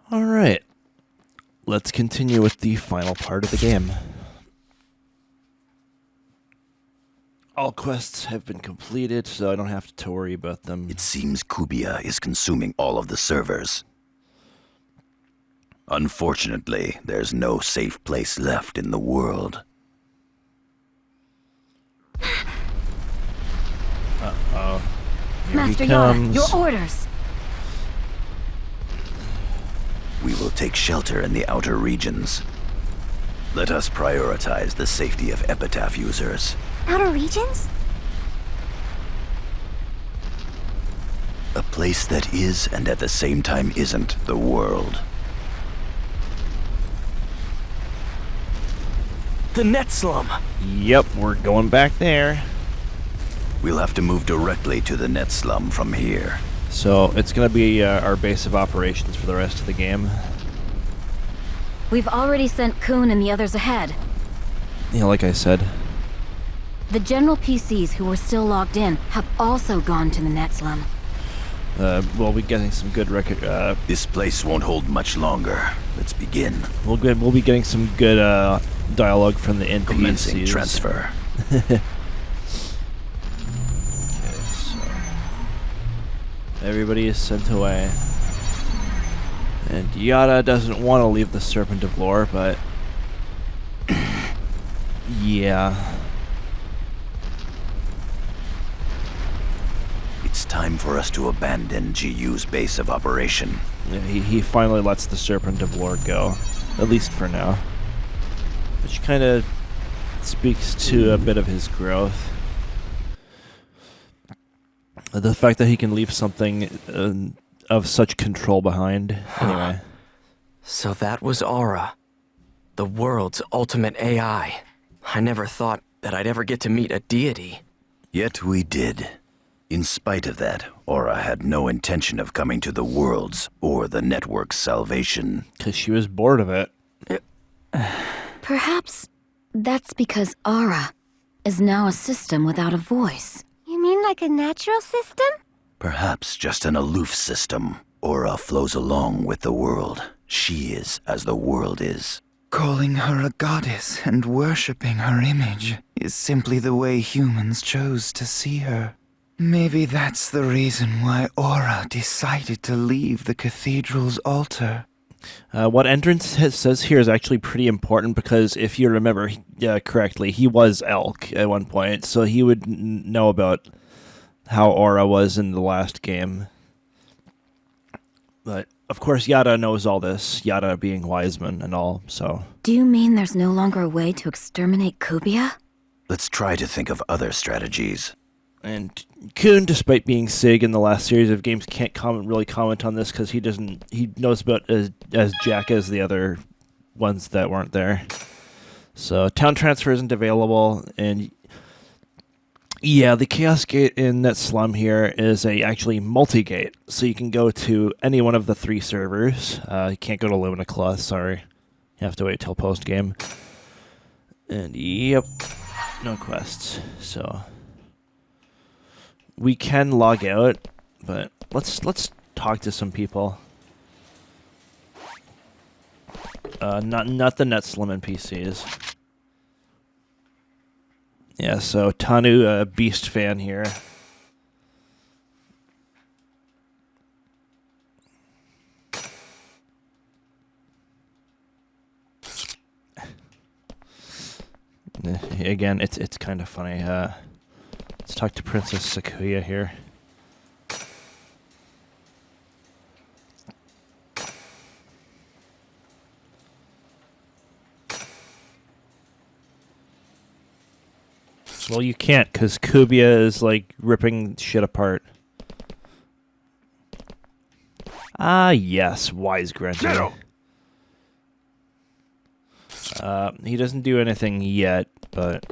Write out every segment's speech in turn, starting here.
Alright, let's continue with the final part of the game. All quests have been completed, so I don't have to worry about them. It seems Cubia is consuming all of the servers. Unfortunately, there's no safe place left in the world. Uh-oh. Here Master he comes. Yoda, your orders! We will take shelter in the outer regions. Let us prioritize the safety of Epitaph users. Outer regions? A place that is, and at the same time isn't, the world. The net slum! Yep, we're going back there. We'll have to move directly to the net slum from here. So, it's going to be our base of operations for the rest of the game. We've already sent Kuhn and the others ahead. Yeah, like I said. The general PCs who were still logged in have also gone to the net slum. We'll be getting some good This place won't hold much longer. Let's begin. we'll be getting some good dialogue from the NPCs. Commencing transfer. Everybody is sent away. And Yada doesn't want to leave the Serpent of Lore, but... yeah. It's time for us to abandon GU's base of operation. Yeah, he finally lets the Serpent of Lore go. At least for now. Which kind of speaks to a bit of his growth. The fact that he can leave something of such control behind. Anyway. So that was Aura. The world's ultimate AI. I never thought that I'd ever get to meet a deity. Yet we did. In spite of that, Aura had no intention of coming to the world's or the network's salvation. Because she was bored of it. Perhaps that's because Aura is now a system without a voice. You mean like a natural system? Perhaps just an aloof system. Aura flows along with the world. She is as the world is. Calling her a goddess and worshipping her image is simply the way humans chose to see her. Maybe that's the reason why Aura decided to leave the cathedral's altar. What Entrance says here is actually pretty important because if you remember correctly, he was Elk at one point, so he would know about how Aura was in the last game. But, of course, Yada knows all this, Yada being Wiseman and all, so... Do you mean there's no longer a way to exterminate Cubia? Let's try to think of other strategies. And Kuhn, despite being SIG in the last series of games, can't really comment on this because he knows about as Jack as the other ones that weren't there. So town transfer isn't available, and yeah, the Chaos Gate in that slum here is actually multi-gate, so you can go to any one of the 3 servers. You can't go to Lumina Claw, sorry. You have to wait till post-game. And yep, no quests, so... We can log out, but let's talk to some people. Not the NetSlim NPCs. Yeah, so Tanu, Beast fan here. Again, it's kind of funny. Let's talk to Princess Sakuya here. Well, you can't, because Cubia is, like, ripping shit apart. Ah, yes, wise Grunter. He doesn't do anything yet, but...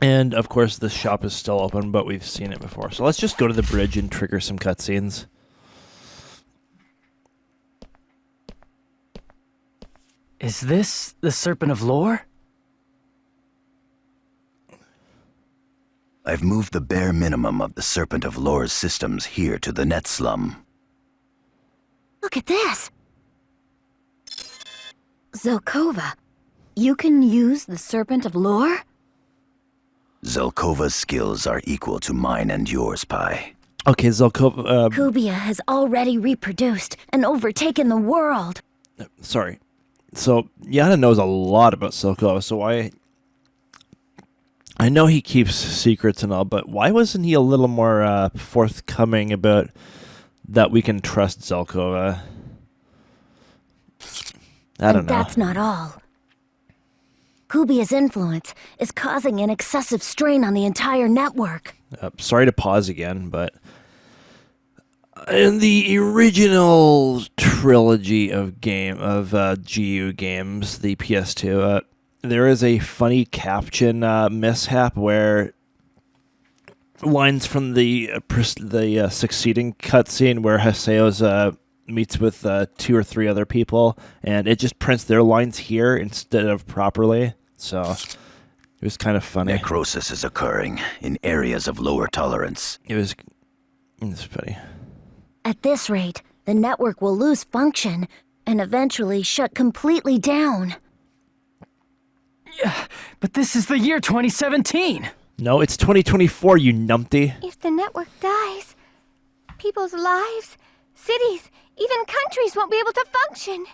And, of course, the shop is still open, but we've seen it before. So let's just go to the bridge and trigger some cutscenes. Is this the Serpent of Lore? I've moved the bare minimum of the Serpent of Lore's systems here to the net slum. Look at this! Zelkova, you can use the Serpent of Lore? Zelkova's skills are equal to mine and yours, Pi. Okay, Zelkova. Cubia has already reproduced and overtaken the world. Sorry. So Yana knows a lot about Zelkova, so I know he keeps secrets and all, but why wasn't he a little more forthcoming about that we can trust Zelkova? I don't know. That's not all. Cubia's influence is causing an excessive strain on the entire network. Sorry to pause again, but in the original trilogy of GU games, the PS2, there is a funny caption mishap where lines from the succeeding cutscene where Haseo's meets with 2 or 3 other people, and it just prints their lines here instead of properly. So it was kind of funny. Necrosis is occurring in areas of lower tolerance. It's funny. At this rate, the network will lose function and eventually shut completely down. Yeah, but this is the year 2017. No, it's 2024, you numpty. If the network dies, people's lives, cities, even countries won't be able to function.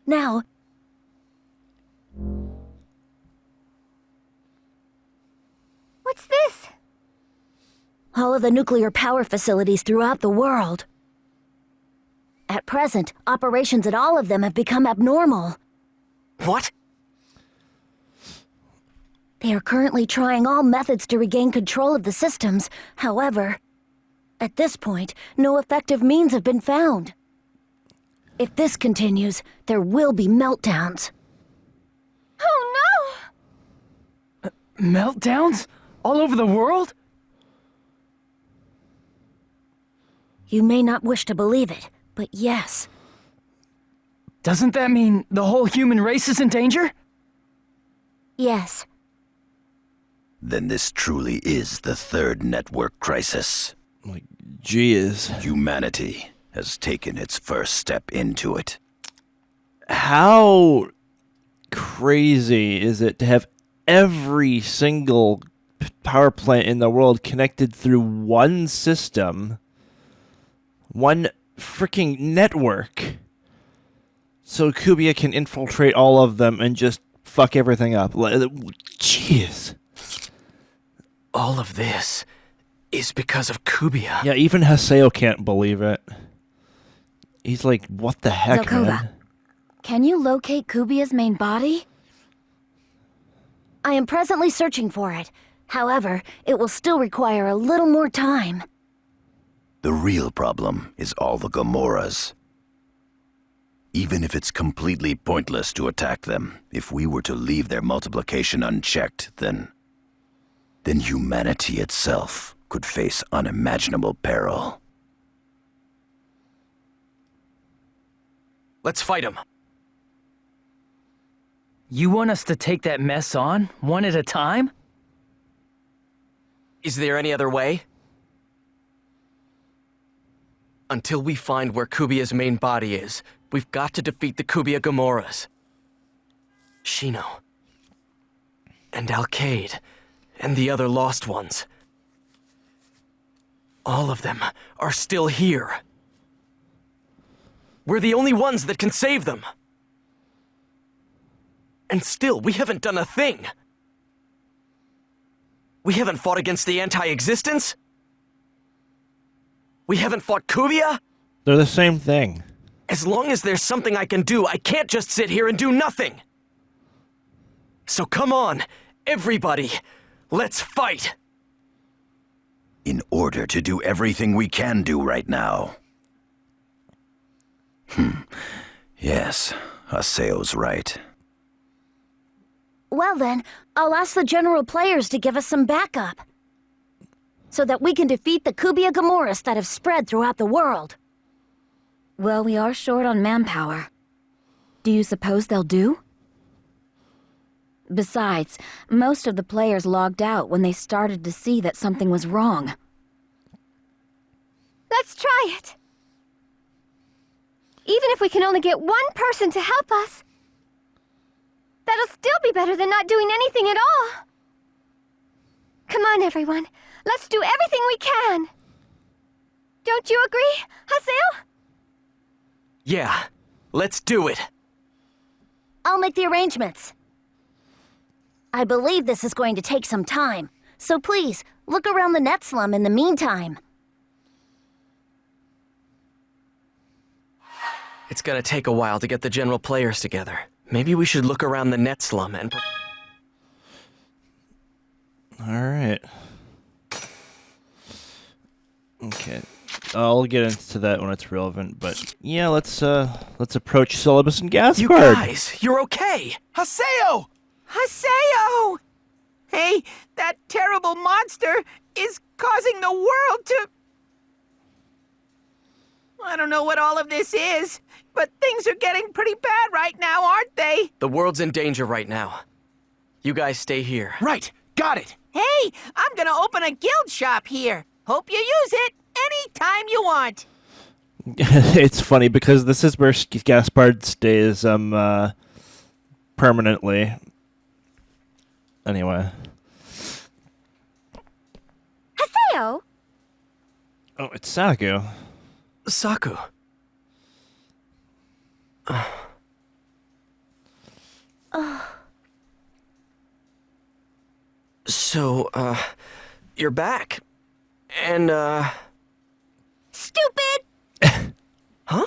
Now, What's this? all of the nuclear power facilities throughout the world. At present, operations at all of them have become abnormal. What? They are currently trying all methods to regain control of the systems. However, at this point, no effective means have been found. If this continues, there will be meltdowns. Oh no! Meltdowns? All over the world? You may not wish to believe it, but yes. Doesn't that mean the whole human race is in danger? Yes. Then this truly is the third network crisis. Like, geez. Humanity has taken its first step into it. How crazy is it to have every single power plant in the world connected through one system, one freaking network, so Cubia can infiltrate all of them and just fuck everything up? Jeez. All of this is because of Cubia. Yeah, even Haseo can't believe it. He's like, what the heck, Zelkova, man? can you locate Cubia's main body? I am presently searching for it. However, it will still require a little more time. The real problem is all the Gomoras. Even if it's completely pointless to attack them, if we were to leave their multiplication unchecked, then humanity itself could face unimaginable peril. Let's fight him. You want us to take that mess on, one at a time? Is there any other way? Until we find where Cubia's main body is, we've got to defeat the Cubia Gomoras. Shino. And Alkaid. And the other lost ones. All of them are still here. We're the only ones that can save them. And still, we haven't done a thing. We haven't fought against the anti-existence. We haven't fought Cubia. They're the same thing. As long as there's something I can do, I can't just sit here and do nothing. So come on, everybody, let's fight. In order to do everything we can do right now. Yes, Haseo's right. Well then, I'll ask the general players to give us some backup. So that we can defeat the Cubia Gomoras that have spread throughout the world. Well, we are short on manpower. Do you suppose they'll do? Besides, most of the players logged out when they started to see that something was wrong. Let's try it. if we can only get one person to help us. That'll still be better than not doing anything at all. Come on, everyone. Let's do everything we can. Don't you agree, Haseo? Yeah, let's do it. I'll make the arrangements. I believe this is going to take some time, so please, look around the net slum in the meantime. It's gonna take a while to get the general players together. Maybe we should look around the net slum and... Alright. Okay. I'll get into that when it's relevant, but yeah, let's approach Syllabus and Gaspard. You guys, you're okay! Haseo! Haseo! Hey, that terrible monster is causing the world to... I don't know what all of this is, but things are getting pretty bad right now, aren't they? The world's in danger right now. You guys stay here. Right, got it. Hey, I'm gonna open a guild shop here. Hope you use it anytime you want. It's funny because this is where Gaspard stays permanently. Anyway. Haseo? Oh, it's Saku. Saku. So, you're back. And, Stupid! Huh?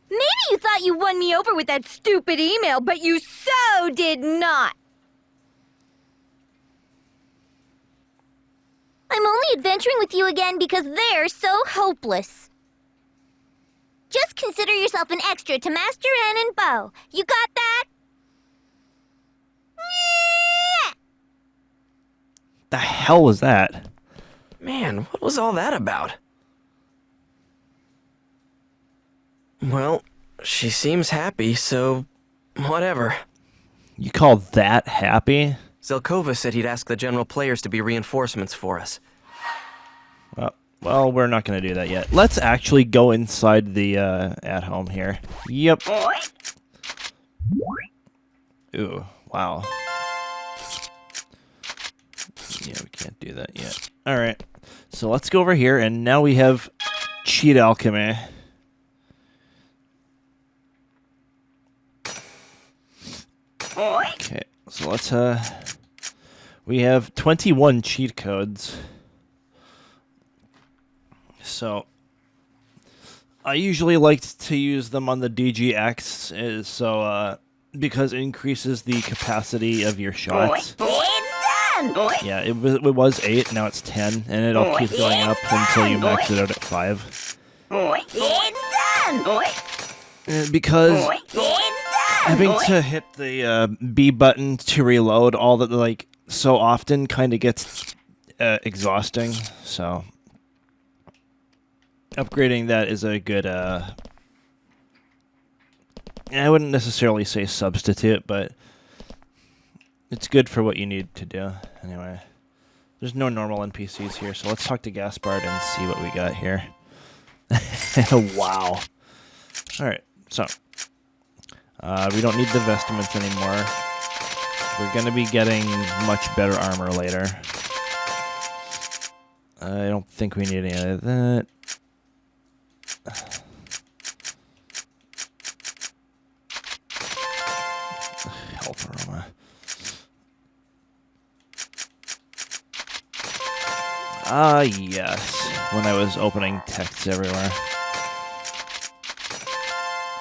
Maybe you thought you won me over with that stupid email, but you so did not. I'm only adventuring with you again because they're so hopeless. Just consider yourself an extra to Master N and Bo. You got that? The hell was that? Man, what was all that about? Well, she seems happy, so... whatever. You call that happy? Zelkova said he'd ask the general players to be reinforcements for us. Well, we're not going to do that yet. Let's actually go inside the at-home here. Yep. Ooh, wow. Yeah, we can't do that yet. Alright, so let's go over here, and now we have cheat alchemy. Okay, so let's, we have 21 cheat codes. So, I usually like to use them on the DGX, because it increases the capacity of your shots. Yeah, it was 8, now it's 10, and it'll keep going up until you max it out at 5. Because having to hit the B button to reload all that, like, so often kind of gets exhausting, so upgrading that is a good, I wouldn't necessarily say substitute, but it's good for what you need to do. Anyway, there's no normal NPCs here, so let's talk to Gaspard and see what we got here. Wow. Alright, so we don't need the vestments anymore. We're going to be getting much better armor later. I don't think we need any of that. Health aroma. Ah, yes. When I was opening texts everywhere.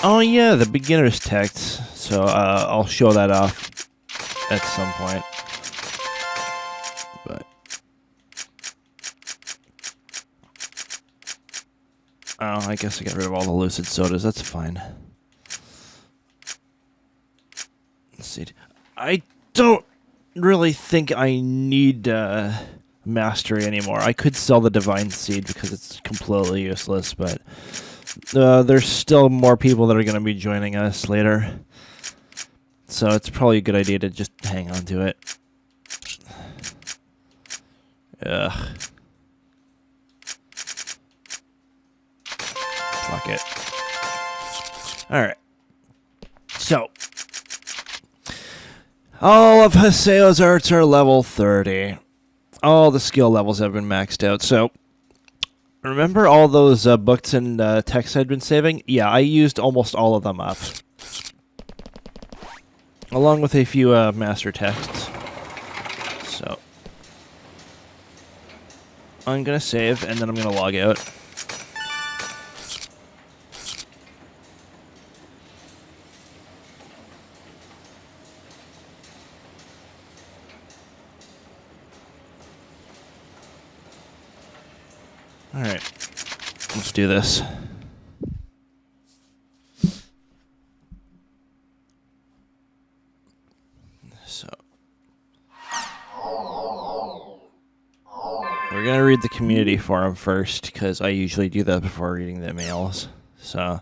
Oh yeah, the beginner's text. So I'll show that off at some point. But oh, I guess I got rid of all the lucid sodas. That's fine. Let's see. I don't really think I need mastery anymore. I could sell the divine seed because it's completely useless, but there's still more people that are going to be joining us later. So it's probably a good idea to just hang on to it. Ugh. Fuck it. Alright. So, all of Haseo's arts are level 30. All the skill levels have been maxed out. So, remember all those books and texts I'd been saving? Yeah, I used almost all of them up. Along with a few master texts. So, I'm going to save, and then I'm going to log out. Alright, let's do this. So, we're going to read the community forum first, because I usually do that before reading the mails. So,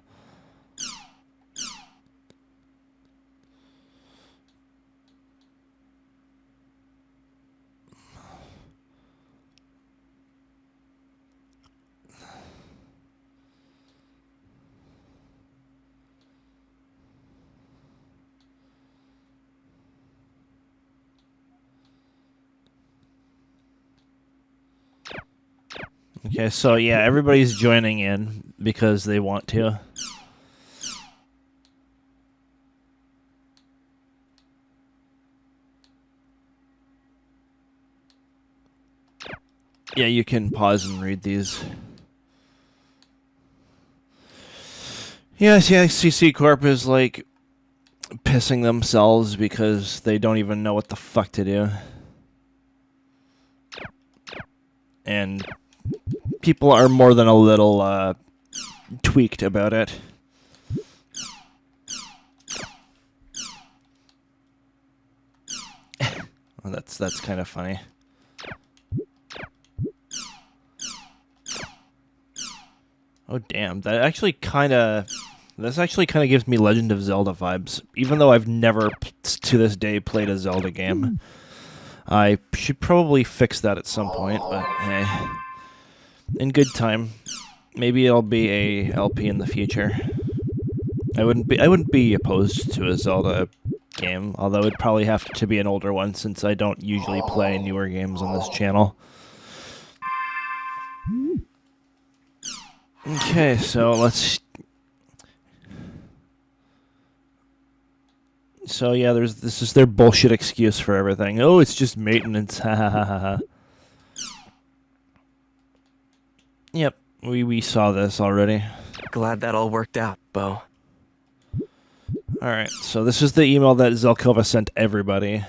okay, so yeah, everybody's joining in because they want to. Yeah, you can pause and read these. Yes, CC Corp is like pissing themselves because they don't even know what the fuck to do. And people are more than a little tweaked about it. Well, that's kind of funny. Oh damn, that actually kind of gives me Legend of Zelda vibes, even though I've never to this day played a Zelda game. I should probably fix that at some point, but hey, in good time. Maybe it'll be a LP in the future. I wouldn't be opposed to a Zelda game, although it'd probably have to be an older one since I don't usually play newer games on this channel. Okay, so let's... So yeah, this is their bullshit excuse for everything. Oh, it's just maintenance. Ha ha ha ha. Yep, we saw this already. Glad that all worked out, Bo. Alright, so this is the email that Zelkova sent everybody.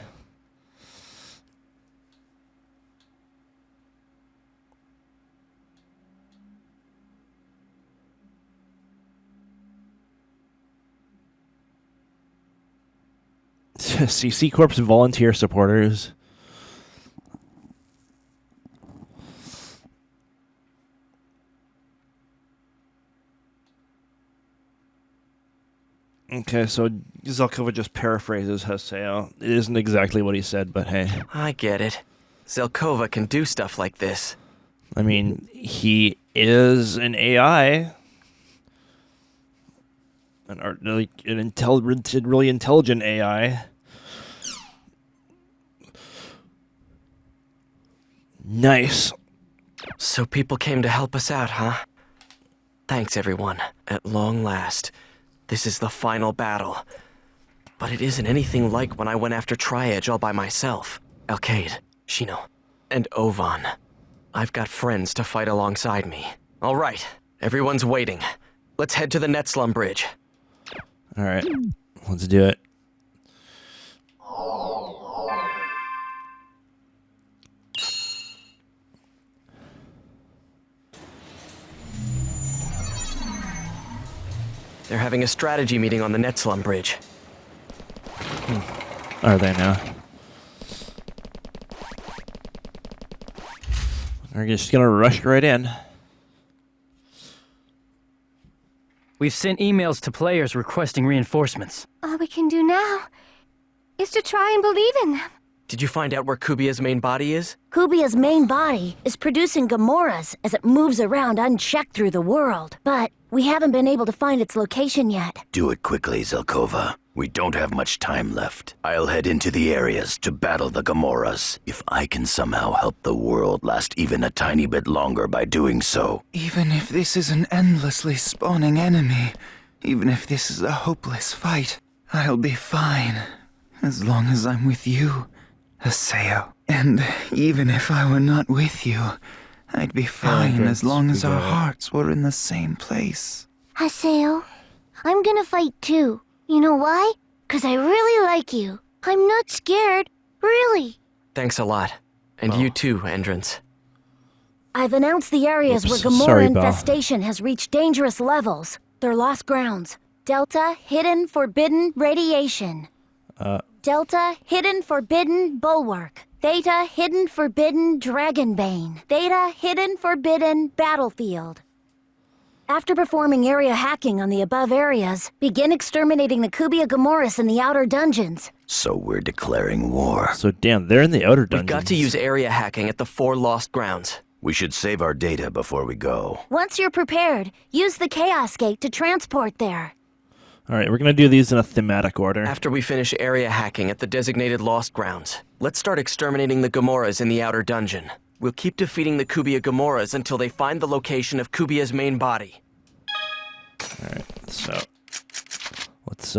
CC Corp's volunteer supporters. Okay, so Zelkova just paraphrases Haseo. It isn't exactly what he said, but hey. I get it. Zelkova can do stuff like this. I mean, he is an AI. An really intelligent AI. Nice. So people came to help us out, huh? Thanks, everyone. At long last. This is the final battle. But it isn't anything like when I went after Tri-Edge all by myself. Alkaid, Shino, and Ovan. I've got friends to fight alongside me. All right, everyone's waiting. Let's head to the Netslum Bridge. All right, let's do it. They're having a strategy meeting on the Netslum Bridge. Are they now? We're just gonna rush right in. We've sent emails to players requesting reinforcements. All we can do now is to try and believe in them. Did you find out where Cubia's main body is? Cubia's main body is producing Gomoras as it moves around unchecked through the world. But we haven't been able to find its location yet. Do it quickly, Zelkova. We don't have much time left. I'll head into the areas to battle the Gomoras. If I can somehow help the world last even a tiny bit longer by doing so. Even if this is an endlessly spawning enemy, even if this is a hopeless fight, I'll be fine. As long as I'm with you, Haseo. And even if I were not with you, I'd be fine as long as our hearts were in the same place. Haseo, I'm gonna fight too. You know why? 'Cause I really like you. I'm not scared. Really. Thanks a lot. And you too, Endrance. I've announced the areas Oops, where Gomora sorry, Belle. infestation has reached dangerous levels. They're lost grounds. Delta, hidden, forbidden, radiation. Delta, hidden, forbidden, bulwark. Theta, hidden, forbidden, dragonbane. Theta, hidden, forbidden, battlefield. After performing area hacking on the above areas, begin exterminating the Cubia Gomoras in the outer dungeons. So we're declaring war. So damn, they're in the outer We've dungeons. got to use area hacking at the 4 lost grounds. We should save our data before we go. Once you're prepared, use the Chaos Gate to transport there. All right, we're gonna do these in a thematic order. After we finish area hacking at the designated lost grounds, let's start exterminating the Gomoras in the outer dungeon. We'll keep defeating the Cubia Gomoras until they find the location of Cubia's main body. All right, so let's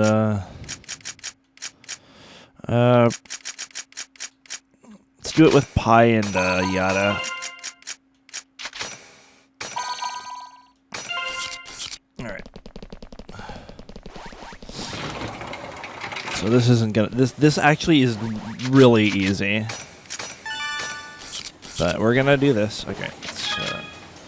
do it with Pi and Yada. All right. So this isn't gonna. This actually is really easy, but we're gonna do this. Okay.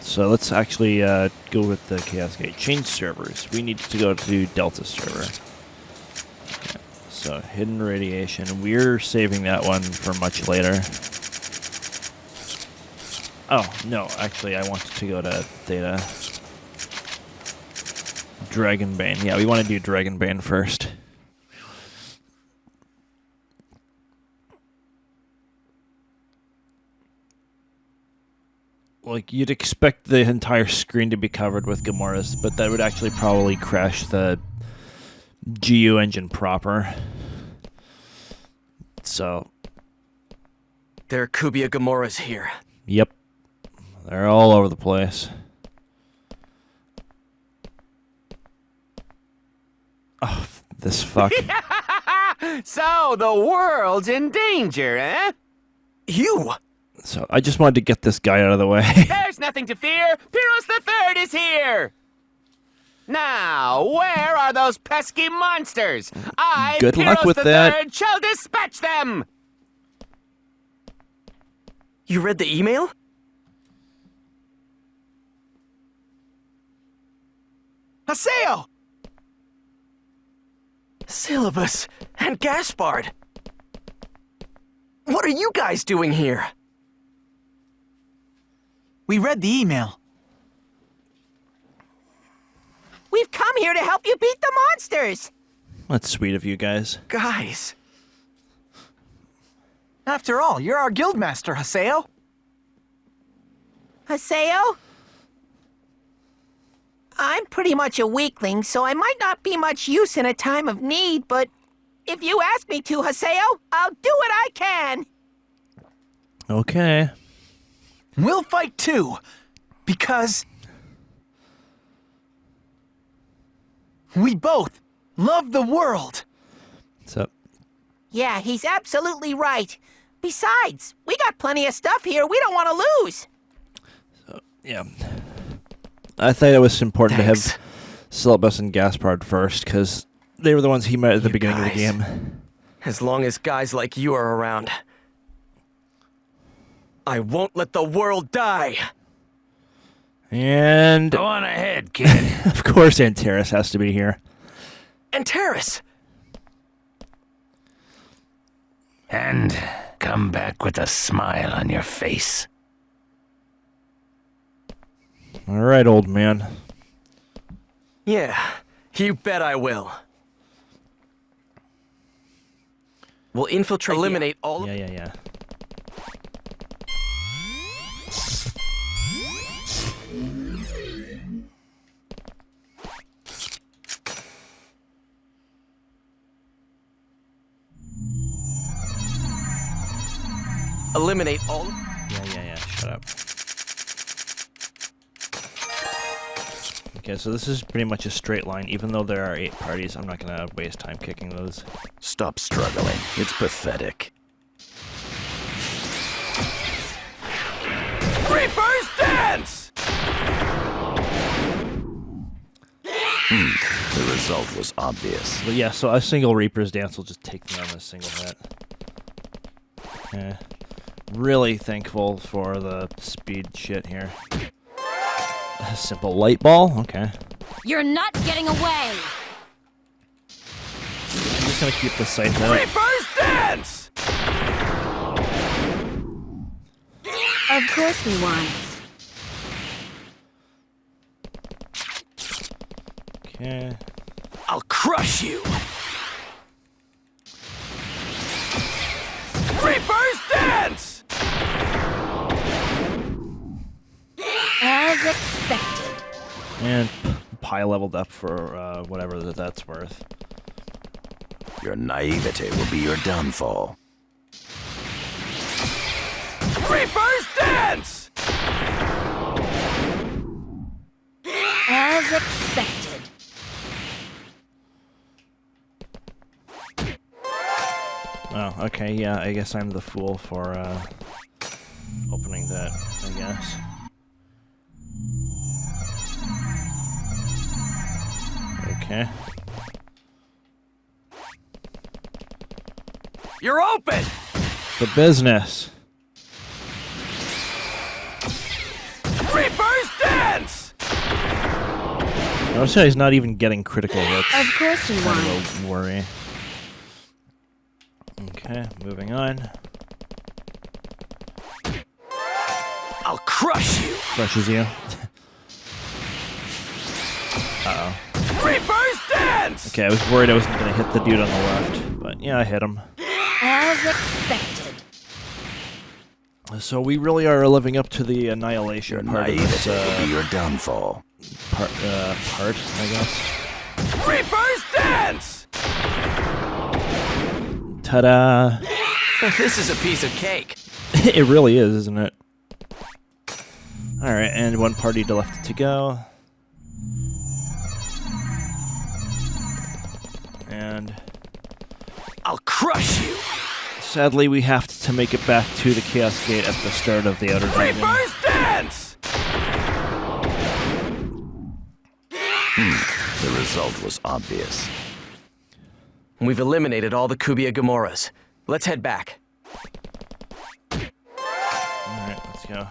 So let's actually go with the Chaos Gate. Change servers. We need to go to Delta server. Okay. So hidden radiation. We're saving that one for much later. Oh no, actually I wanted to go to Theta. Dragonbane. Yeah, we want to do Dragonbane first. Like, you'd expect the entire screen to be covered with Gomoras, but that would actually probably crash the GU engine proper. So, There are Cubia Gomoras here. yep. They're all over the place. Oh, this fuck. So, the world's in danger, eh? You! So, I just wanted to get this guy out of the way. There's nothing to fear. Pyros the Third is here. Now, where are those pesky monsters? I, Good luck Pyros with the that. Third, shall dispatch them. You read the email? Haseo! Syllabus and Gaspard! What are you guys doing here? We read the email. We've come here to help you beat the monsters. That's sweet of you guys. Guys, After all, you're our guildmaster, Haseo. Haseo? I'm pretty much a weakling, so I might not be much use in a time of need, but if you ask me to, Haseo, I'll do what I can. Okay. We'll fight too, because we both love the world. So, Yeah, he's absolutely right. Besides, we got plenty of stuff here we don't want to lose. yeah. I thought it was important to Thanks. have Syllabus and Gaspard first, because they were the ones he met at the You beginning of the guys. game. as long as guys like you are around, I won't let the world die! And, Go on ahead, kid. of course, Antares has to be here. And Terrace! And come back with a smile on your face. All right, old man. Yeah, you bet I will. We'll infiltrate. Eliminate all. Yeah. Eliminate all. Yeah. Shut up. Okay, so this is pretty much a straight line. Even though there are 8 parties, I'm not gonna waste time kicking those. Stop struggling. It's pathetic. Reaper's Dance! The result was obvious. But yeah, so a single Reaper's Dance will just take me on a single hit. Really thankful for the speed shit here. A simple light ball? Okay. You're not getting away! I'm just gonna keep the sight out. Reaper's Dance! Of course we won. Okay. I'll crush you. Reaper's Dance! As expected. And Pi leveled up for whatever that's worth. Your naivete will be your downfall. Reaper's Dance! As expected. Oh, okay, yeah, I guess I'm the fool for opening that, I guess. Okay. You're open! For business. Reaper's Dance! Notice how he's not even getting critical hits. Of course we won. Don't worry. Okay, moving on. I'll crush you. Crushes you. Uh-oh. Reaper's Dance! Okay, I was worried I wasn't going to hit the dude on the left, but yeah, I hit him. As expected. So we really are living up to the annihilation Your part of this naivete will be your downfall. part, I guess. Reaper's Dance! Ta-da! This is a piece of cake. It really is, isn't it? Alright, and one party left to go. And I'll crush you. sadly, we have to make it back to the Chaos Gate at the start of the Outer Dungeon. Reaper's Dance! The result was obvious. We've eliminated all the Cubia Gomoras. Let's head back. Alright, let's go.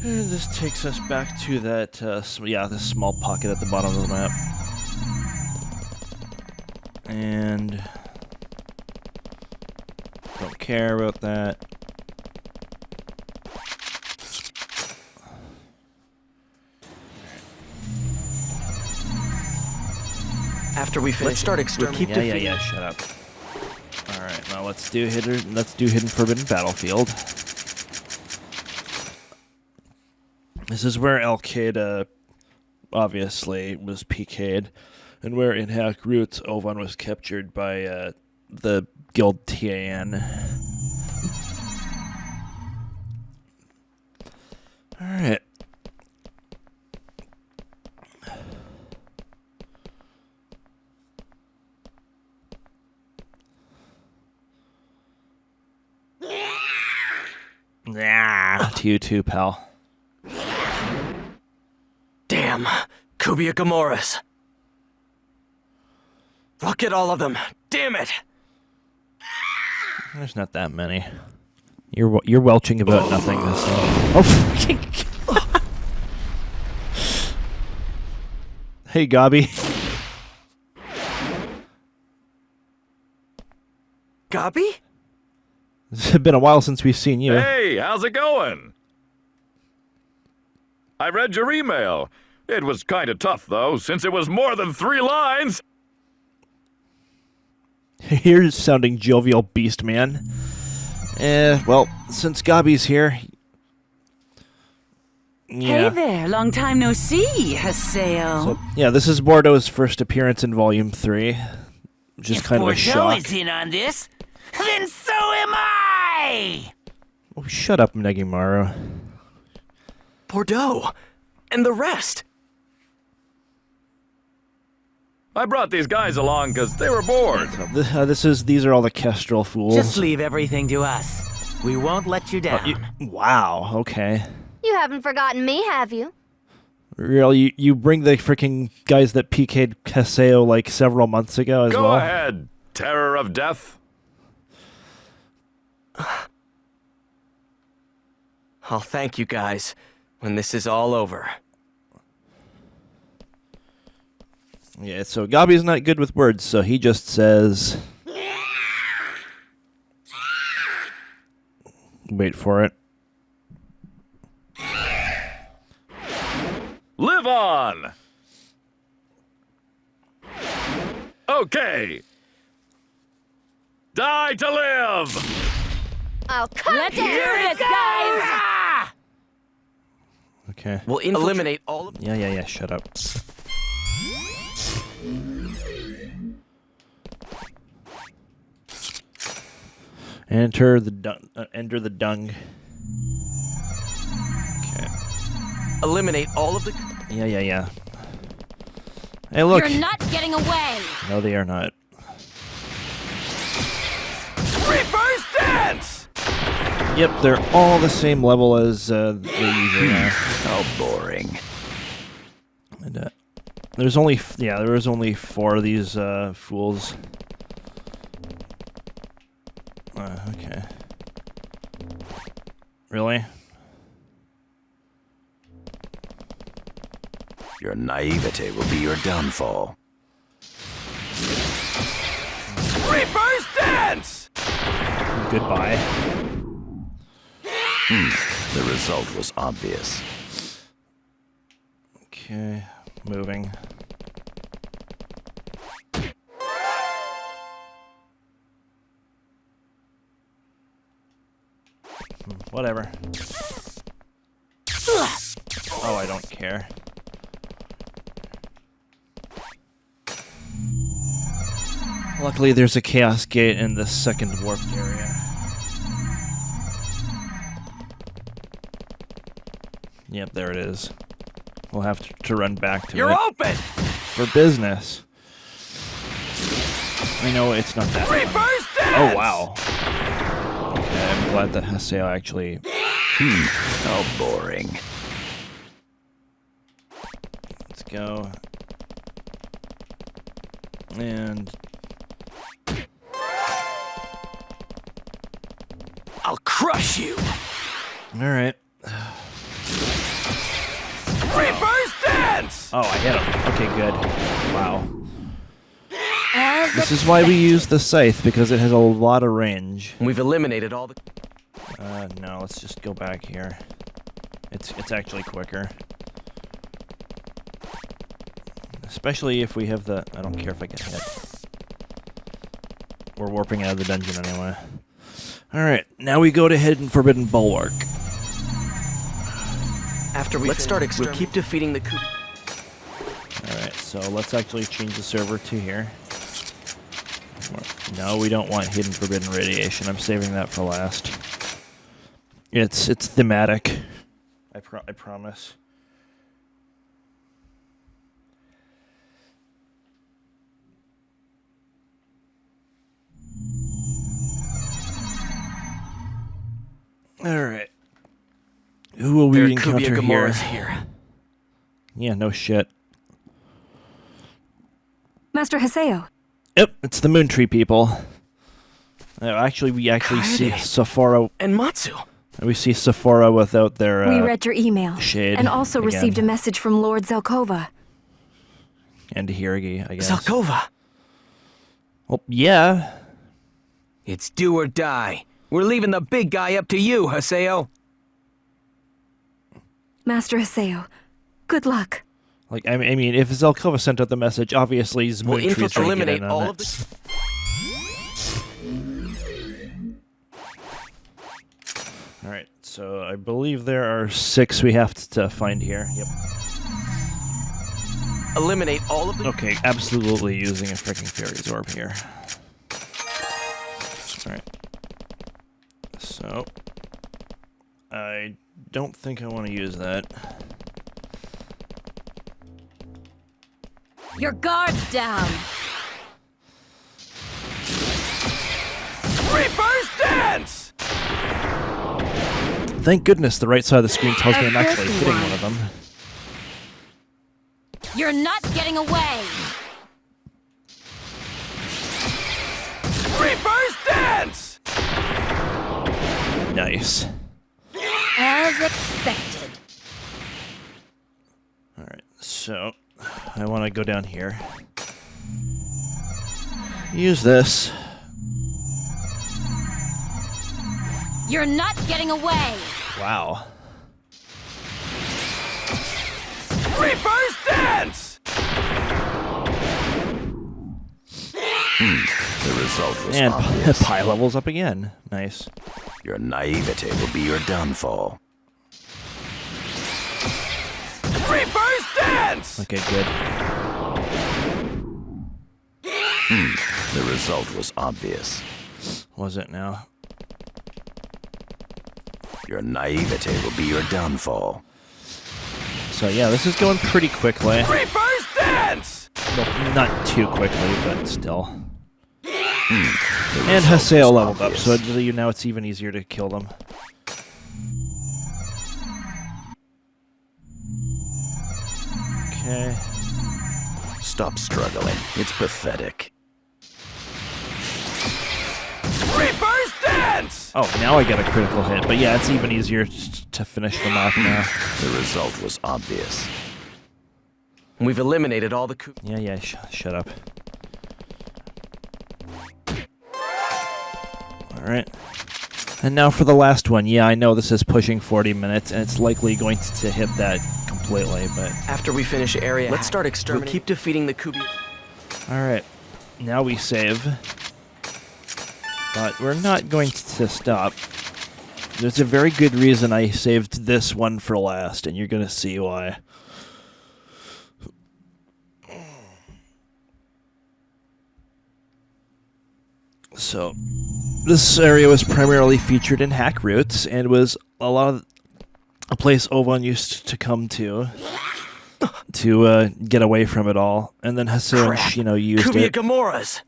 And this takes us back to that, this small pocket at the bottom of the map. And don't care about that. After we finish, let's start exterminating. Yeah, shut up. Alright, now let's do Hidden Forbidden Battlefield. This is where Alkaid obviously was PK'd, and where in Hack Roots Ovan was captured by the guild TAN. Alright. Nah, to you too, pal. Damn, Cubia Gomoras. Look at all of them. Damn it. There's not that many. You're welching about nothing this time. Oh, fucking. Hey, Gobby. Gabi? It's been a while since we've seen you. Hey, how's it going? I read your email. It was kind of tough, though, since it was more than 3 lines. Here's sounding jovial beast man. Well, since Gabi's here... Hey Yeah. there, long time no see, Haseo. So, yeah, this is Bordeaux's first appearance in Volume 3. Which is If kind of a Bordeaux shock. is in on this, then so am I! Oh, shut up, Negimaru. Bordeaux! And the rest! I brought these guys along because they were bored. These are all the Kestrel fools. Just leave everything to us. We won't let you down. Wow, okay. You haven't forgotten me, have you? Really, you bring the freaking guys that PK'd Haseo like several months ago as Go well? ahead, terror of death. I'll thank you guys when this is all over. Yeah, so Gabi's not good with words, so he just says... Wait for it. Live on! Okay. Die to live! I'll come Let's do down. this, guys! Okay. We'll eliminate all of... Yeah, shut up. Enter the dung. Okay. Eliminate all of the... Yeah. Hey, look. You're not getting away! No, they are not. Reaper's Dance! Yep, they're all the same level as they usually are. How boring. And, there's only 4 of these fools. Okay. Really? Your naivete will be your downfall. Reaper's Dance! Goodbye. The result was obvious. Okay, moving. Whatever. Oh, I don't care. Luckily, there's a chaos gate in the second warped area. Yep, there it is. We'll have to run back to You're it open! for business. I know it's not that. Reaper's Dance! Oh wow. Okay, I'm glad that Haseo actually. How boring. Let's go. And I'll crush you! all right. Reaper's Dance! Oh, I hit him. Okay, good. Wow. This is why we use the scythe, because it has a lot of range. We've eliminated all the... No, let's just go back here. It's actually quicker. Especially if we have the... I don't care if I get hit. We're warping out of the dungeon anyway. Alright, now we go to Hidden Forbidden Bulwark. After we we'll keep defeating the Cubia... Alright, so let's actually change the server to here. No, we don't want Hidden Forbidden Radiation. I'm saving that for last. It's thematic. I promise. Alright. Who will we encounter Cubia here? Gomoras here. Yeah, no shit. Master Haseo. Yep, it's the Moon Tree people. Actually, we see Kaede. Sephora. And Matsu. We see Sephora without their We read your email. shade. And also again. received a message from Lord Zelkova. And Hiragi, I guess. Zelkova. Well, yeah. It's do or die. We're leaving the big guy up to you, Haseo. Master Haseo, good luck. Like, I mean, if Zelkova sent out the message, obviously We'll Moon Tree's trying to get eliminate in on all it. of the... Alright, so I believe there are 6 we have to find here. Yep. Eliminate all of the... Okay, absolutely using a freaking fairy's orb here. Alright. So... I don't think I want to use that. Your guard's down. Reaper's dance! Thank goodness the right side of the screen tells me I'm actually hitting one of them. You're not getting away. Reaper's dance! Nice. As expected. Alright, so I want to go down here. Use this. You're not getting away. Wow. Reaper's dance! The result was And obvious. pie levels up again. Nice. Your naivete will be your downfall. Reaper's dance! Okay, good. The result was obvious. Was it now? Your naivete will be your downfall. So yeah, this is going pretty quickly. Reaper's dance! Well, not too quickly, but still. The And result Haseo was leveled up, obvious. so now it's even easier to kill them. Okay. Stop struggling. It's pathetic. Reaper's dance! Oh, now I get a critical hit, but yeah, it's even easier to finish them off now. The result was obvious. We've eliminated all the... Yeah, shut up. Alright. And now for the last one. Yeah, I know this is pushing 40 minutes, and it's likely going to hit that completely, but... After we finish area, let's start exterminating. We'll keep defeating the Cubia... Alright. Now we save. But we're not going to stop. There's a very good reason I saved this one for last, and you're going to see why. So, this area was primarily featured in hack routes, and was a place Ovan used to come to get away from it all. And then Haseo and Shino used Cubia it. Gomoras!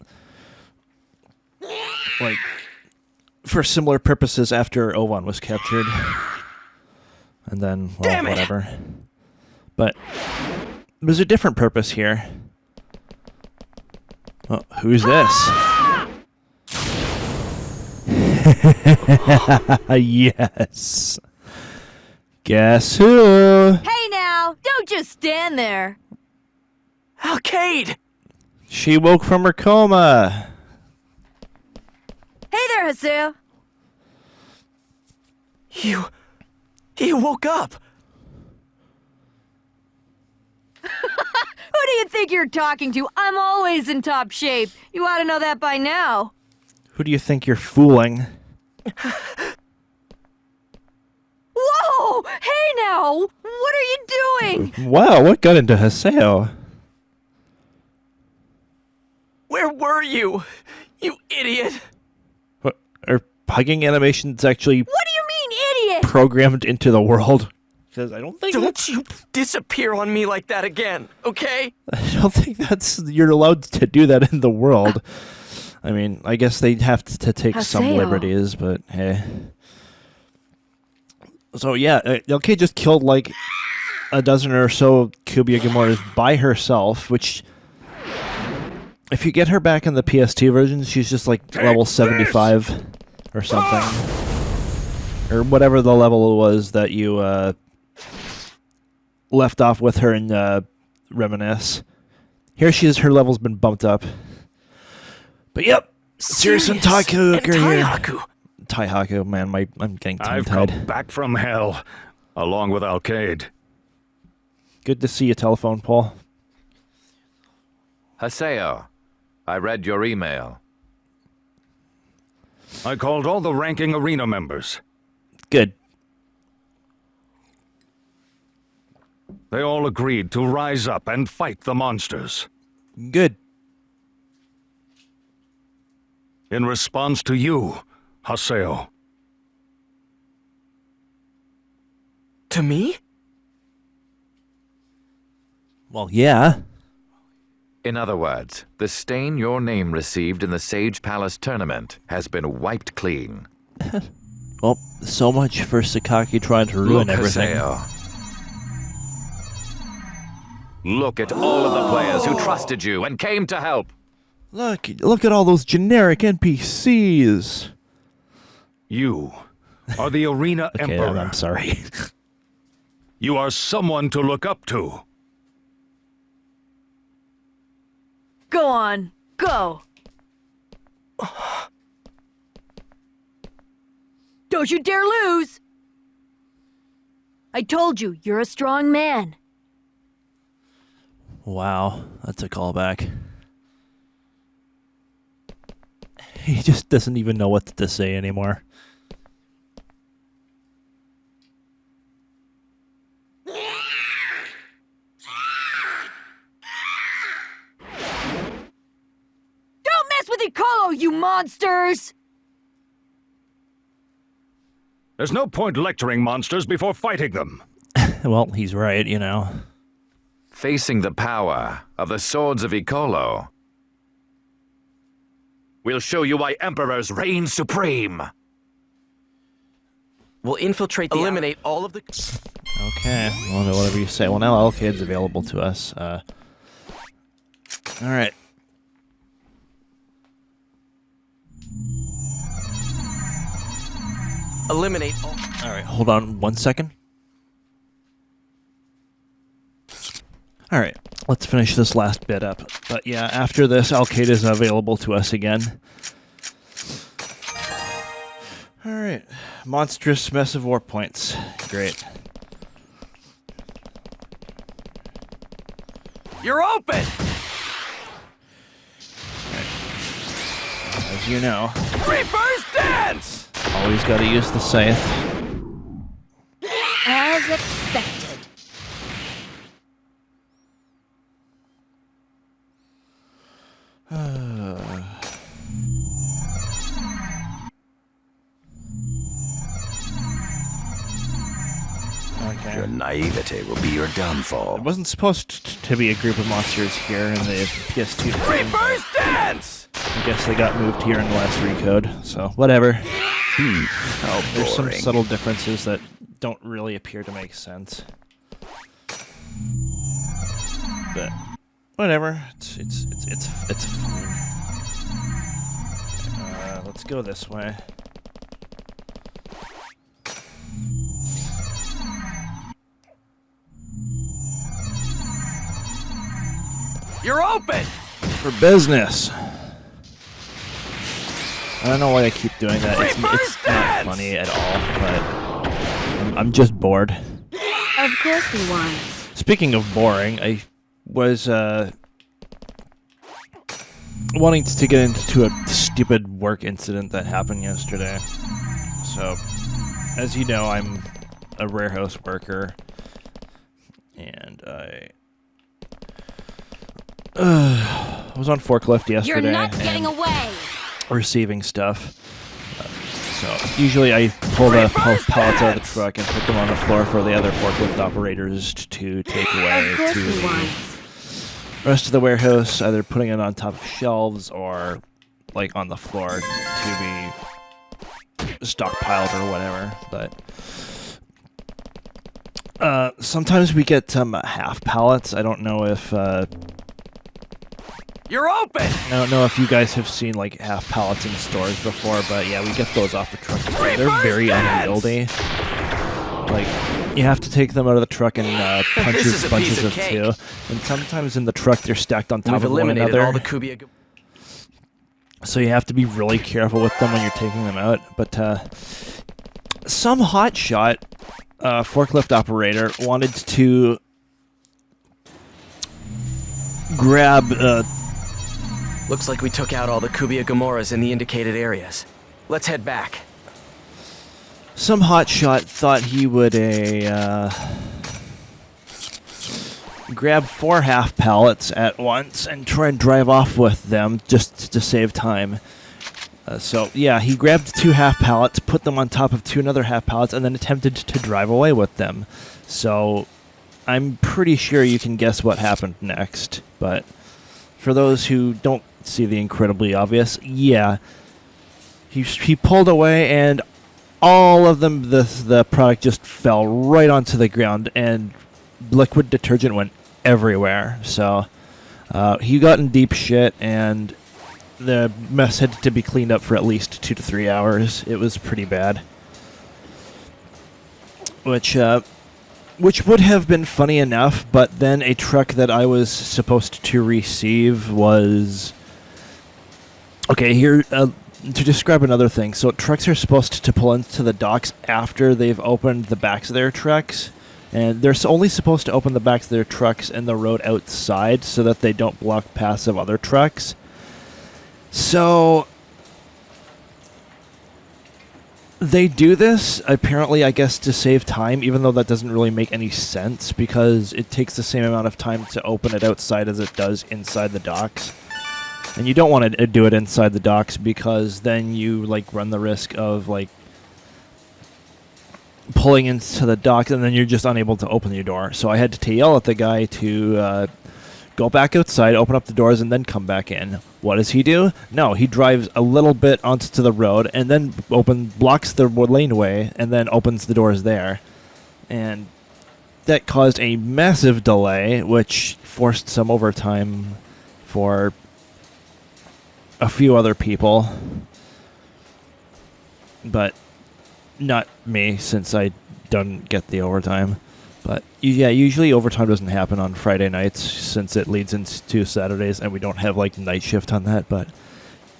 Like, for similar purposes after Ovan was captured. And then, well, whatever. But there's a different purpose here. Oh, who's this? Yes. Guess who? Hey now, don't just stand there. Alkaid! She woke from her coma. Hey there, Haseo. You woke up! Who do you think you're talking to? I'm always in top shape. You ought to know that by now. Who do you think you're fooling? Whoa! Hey now! What are you doing? Wow, what got into Haseo? Where were you? You idiot! What, are hugging animations actually What do you mean, idiot? programmed into the world? Because I don't think Don't you disappear on me like that again, okay? I don't think you're allowed to do that in the world. I mean, I guess they'd have to take some Haseo. liberties, but hey. So yeah, Alkaid just killed like a dozen or so Cubia Gomoras by herself, which, if you get her back in the PS2 version, she's just like level 75 or something. Or whatever the level was that you left off with her in Reminisce. Here her level's been bumped up. But yep, Sirius and Taihaku are here. Taihaku, man, I'm getting I've tongue-tied. come back from hell, along with Alkaid. Good to see you, telephone Paul. Haseo, I read your email. I called all the ranking arena members. Good. They all agreed to rise up and fight the monsters. Good. In response to you, Haseo. To me? Well, yeah. In other words, the stain your name received in the Sage Palace tournament has been wiped clean. Well, so much for Sakaki trying to ruin everything. Haseo. Look at all of the players who trusted you and came to help. Look at all those generic NPCs. You are the Arena Okay, Emperor. I'm sorry. You are someone to look up to. Go on. Go. Don't you dare lose! I told you, you're a strong man. Wow, that's a callback. He just doesn't even know what to say anymore. Don't mess with Ikolo, you monsters! There's no point lecturing monsters before fighting them. Well, he's right, you know. Facing the power of the swords of Ikolo, we'll show you why emperors reign supreme. We'll infiltrate the eliminate all of the... Okay, well, whatever you say. Well, now Alkaid's available to us. Alright. Eliminate all... Alright, hold on 1 second. Alright, let's finish this last bit up. But yeah, after this, Alkaid is available to us again. Alright, monstrous mess of war points. Great. You're open! As you know, Reaper's dance! always gotta use the scythe. As expected. Okay. Your naivete will be your downfall. It wasn't supposed to be a group of monsters here in the PS2 version. Reaper's dance! I guess they got moved here in the last recode, so whatever. How There's some boring. subtle differences that don't really appear to make sense. But whatever, it's fine. Let's go this way. You're open! For business. I don't know why I keep doing that. It's not funny at all, but I'm just bored. Of course we won. Speaking of boring, I was wanting to get into a stupid work incident that happened yesterday. So, as you know, I'm a warehouse worker, and I was on forklift yesterday. You're not getting away! Receiving stuff. So usually I pull the pallets out of the truck and put them on the floor for the other forklift operators to take away Of course to we the won. rest of the warehouse, either putting it on top of shelves or like on the floor to be stockpiled or whatever. But sometimes we get half pallets. I don't know if You're open! I don't know if you guys have seen like half pallets in stores before, but yeah, we get those off the truck. They're very unwieldy. Like, you have to take them out of the truck and punch This is a bunches piece of of cake. two. And sometimes in the truck they're stacked on top We've of one eliminated another. all the Cubia So you have to be really careful with them when you're taking them out. But some hotshot forklift operator wanted to grab Looks like we took out all the Cubia Gomoras in the indicated areas. Let's head back. some hotshot thought he would grab 4 half pallets at once and try and drive off with them just to save time. So yeah, he grabbed 2 half pallets, put them on top of 2 another half pallets, and then attempted to drive away with them. So I'm pretty sure you can guess what happened next. But for those who don't see the incredibly obvious, yeah, he pulled away and all of them, the product just fell right onto the ground and liquid detergent went everywhere. So he got in deep shit and the mess had to be cleaned up for at least 2 to 3 hours. It was pretty bad. Which would have been funny enough, but then a truck that I was supposed to receive was... Okay, here, to describe another thing. So trucks are supposed to pull into the docks after they've opened the backs of their trucks. And they're only supposed to open the backs of their trucks in the road outside so that they don't block paths of other trucks. So they do this, apparently, I guess, to save time, even though that doesn't really make any sense, because it takes the same amount of time to open it outside as it does inside the docks. And you don't want to do it inside the docks, because then you, like, run the risk of, like, pulling into the docks, and then you're just unable to open your door. So I had to yell at the guy to go back outside, open up the doors, and then come back in. What does he do? No, he drives a little bit onto the road and then blocks the laneway and then opens the doors there. And that caused a massive delay, which forced some overtime for a few other people. But not me, since I don't get the overtime. But yeah, usually overtime doesn't happen on Friday nights since it leads into Saturdays, and we don't have like night shift on that. But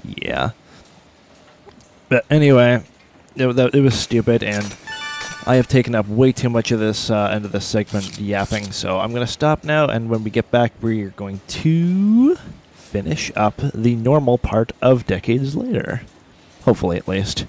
yeah. But anyway, it was stupid, and I have taken up way too much of this end of this segment yapping. So I'm gonna stop now, and when we get back, we're going to finish up the normal part of Decades Later, hopefully at least.